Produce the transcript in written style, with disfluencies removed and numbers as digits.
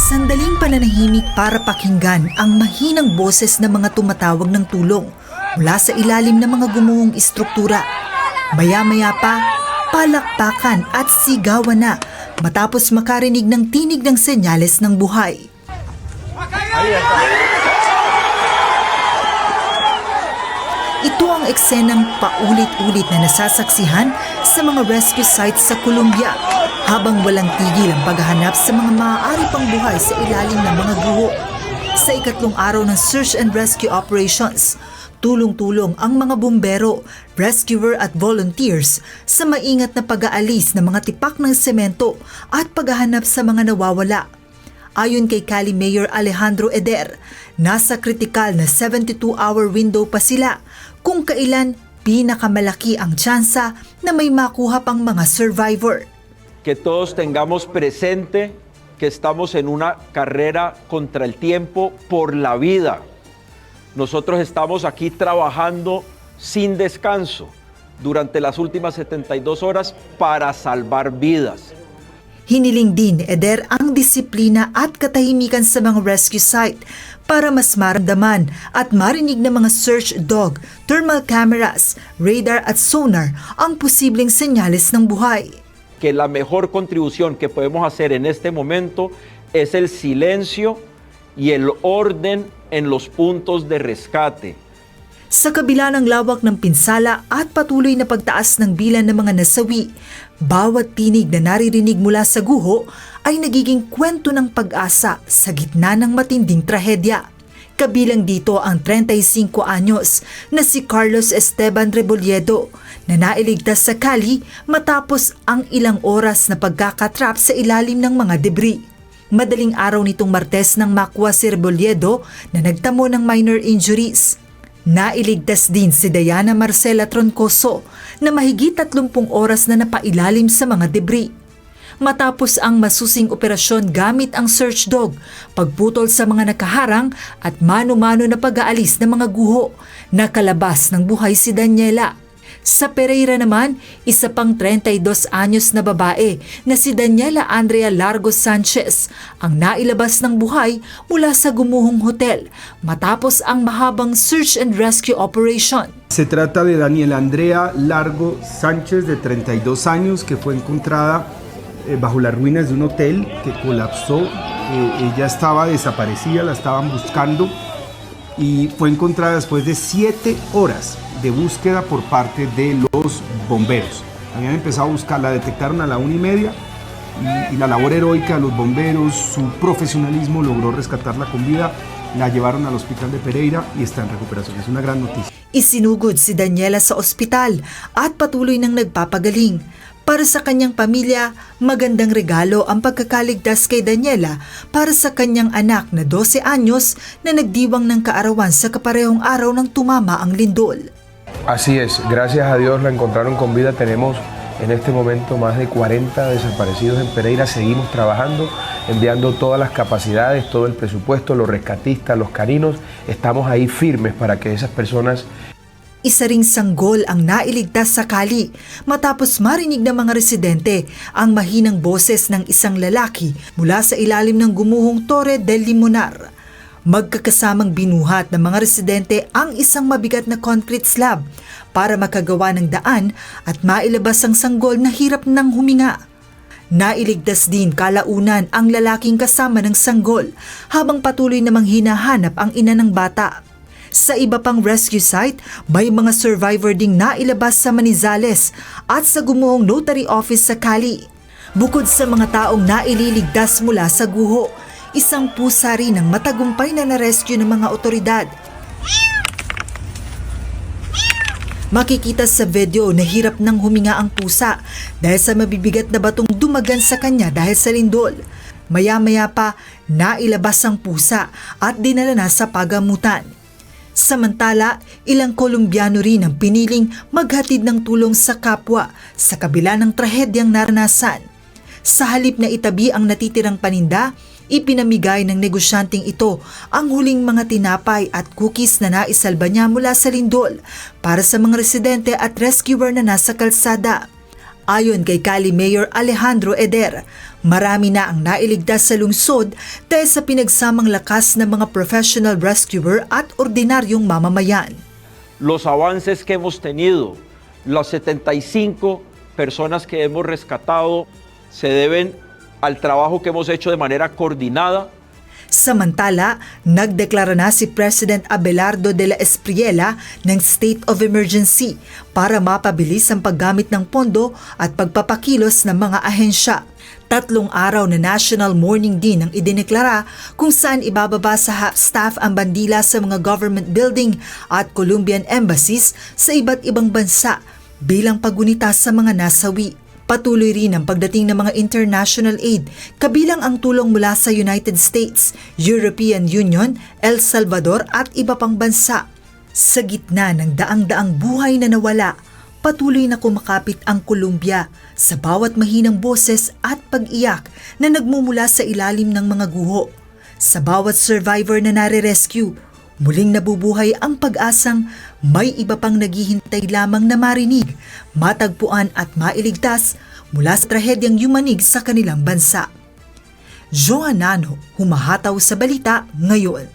Sandaling pananahimik para pakinggan ang mahinang boses ng mga tumatawag ng tulong mula sa ilalim ng mga gumuhong istruktura. Maya-maya pa, palakpakan at sigawan na matapos makarinig ng tinig ng senyales ng buhay. Ito ang eksenang paulit-ulit na nasasaksihan sa mga rescue sites sa Colombia habang walang tigil ang paghahanap sa mga maaari pang buhay sa ilalim ng mga guho. Sa ikatlong araw ng search and rescue operations, tulong-tulong ang mga bumbero, rescuer at volunteers sa maingat na pag-aalis ng mga tipak ng semento at paghahanap sa mga nawawala. Ayon kay Cali Mayor Alejandro Eder, nasa kritikal na 72-hour window pa sila kung kailan pinakamalaki ang tsansa na may makuha pang mga survivor. Que todos tengamos presente que estamos en una carrera contra el tiempo por la vida. Nosotros estamos aquí trabajando sin descanso durante las últimas 72 horas para salvar vidas. Hiniling din ni Eder ang disiplina at katahimikan sa mga rescue site para mas maramdaman at marinig ng mga search dog, thermal cameras, radar at sonar ang posibleng senyales ng buhay. Que la mejor contribución que podemos hacer en este momento es el silencio y el orden en los puntos de rescate. Sa kabila ng lawak ng pinsala at patuloy na pagtaas ng bilang ng mga nasawi, bawat tinig na naririnig mula sa guho ay nagiging kwento ng pag-asa sa gitna ng matinding trahedya. Kabilang dito ang 35 anyos na si Carlos Esteban Rebolledo na nailigtas sa Cali matapos ang ilang oras na pagkakatrap sa ilalim ng mga debris. Madaling araw nitong Martes nang makuha si Rebolledo na nagtamo ng minor injuries. Nailigtas din si Diana Marcela Troncoso na mahigit 30 oras na napailalim sa mga debris. Matapos ang masusing operasyon gamit ang search dog, pagputol sa mga nakaharang at mano-mano na pag-aalis ng mga guho, nakalabas ng buhay si Daniela. Sa Pereira naman, isa pang 32 anyos na babae na si Daniela Andrea Largo Sanchez ang nailabas ng buhay mula sa gumuhong hotel matapos ang mahabang search and rescue operation. Se trata de Daniela Andrea Largo Sánchez, de 32 años, que fue encontrada bajo las ruinas de un hotel que colapsó. Ella estaba desaparecida, la estaban buscando y fue encontrada después de 7 horas de búsqueda por parte de los bomberos. Habían empezado a buscarla, detectaron a la 1:30 y la labor heroica de los bomberos, su profesionalismo logró rescatarla con vida. La llevaron al hospital de Pereira y está en recuperación. Es una gran noticia. Isinugod si Daniela sa ospital at patuloy nang nagpapagaling. Para sa kanyang pamilya, magandang regalo ang pagkakaligtas kay Daniela para sa kanyang anak na 12 anyos na nagdiwang ng kaarawan sa kaparehong araw ng tumama ang lindol. Así es, gracias a Dios la encontraron con vida. Tenemos en este momento más de 40 desaparecidos en Pereira. Seguimos trabajando, enviando todas las capacidades, todo el presupuesto, los rescatistas, los caninos. Estamos ahí firmes para que esas personas... Isa ring sanggol ang nailigtas sa Cali matapos marinig ng mga residente ang mahinang boses ng isang lalaki mula sa ilalim ng gumuhong Torre del Limonar. Magkakasamang binuhat ng mga residente ang isang mabigat na concrete slab para makagawa ng daan at mailabas ang sanggol na hirap ng huminga. Nailigtas din kalaunan ang lalaking kasama ng sanggol habang patuloy namang hinahanap ang ina ng bata. Sa iba pang rescue site, may mga survivor ding nailabas sa Manizales at sa gumuhong notary office sa Cali. Bukod sa mga taong naililigtas mula sa guho, isang pusa rin ang matagumpay na na-rescue ng mga otoridad. Makikita sa video na hirap nang huminga ang pusa dahil sa mabibigat na batong dumagan sa kanya dahil sa lindol. Maya-maya pa, nailabas ang pusa at dinala na sa pagamutan. Samantala, ilang Kolumbyano rin ang piniling maghatid ng tulong sa kapwa sa kabila ng trahedyang naranasan. Sa halip na itabi ang natitirang paninda, ipinamigay ng negosyanteng ito ang huling mga tinapay at cookies na naisalba niya mula sa lindol para sa mga residente at rescuer na nasa kalsada. Ayon kay Cali Mayor Alejandro Eder, Marami na ang nailigtas sa lungsod dahil sa pinagsamang lakas ng mga professional rescuer at ordinaryong mamamayan. Los avances que hemos tenido, las 75 personas que hemos rescatado, se deben al trabajo que hemos hecho de manera coordinada. Samantala, nagdeklara na si President Abelardo de la Espriella ng state of emergency para mapabilis ang paggamit ng pondo at pagpapakilos ng mga ahensya. 3 araw na national mourning din ang idineklara kung saan ibababa sa half-staff ang bandila sa mga government building at Colombian embassies sa iba't ibang bansa bilang paggunita sa mga nasawi. Patuloy rin ang pagdating ng mga international aid, kabilang ang tulong mula sa United States, European Union, El Salvador at iba pang bansa. Sa gitna ng daang-daang buhay na nawala, patuloy na kumakapit ang Colombia sa bawat mahinang boses at pag-iyak na nagmumula sa ilalim ng mga guho. Sa bawat survivor na nare-rescue, muling nabubuhay ang pag-asang may iba pang naghihintay lamang na marinig, matagpuan at mailigtas mula sa trahedyang yumanig sa kanilang bansa. Joannano, humahataw sa balita ngayon.